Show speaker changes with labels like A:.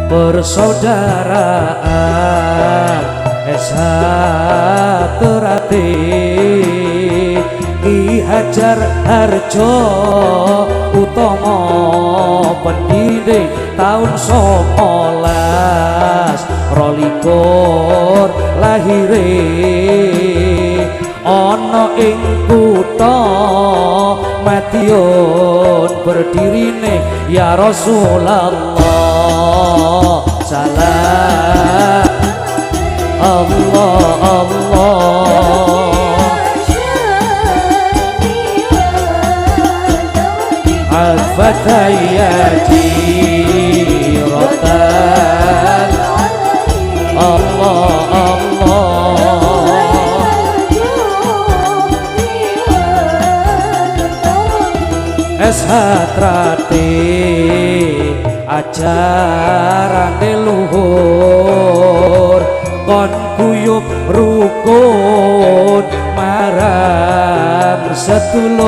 A: persaudaraan Terati Ki Hajar Harjo Utomo pendiri tahun 19 lahire ana ing kutha Madiun berdirine ya Rasulullah salam Allah Allah al-fatayati rotan Allah Eshatrate ajarane luhur kon guyub rukun marang sedulur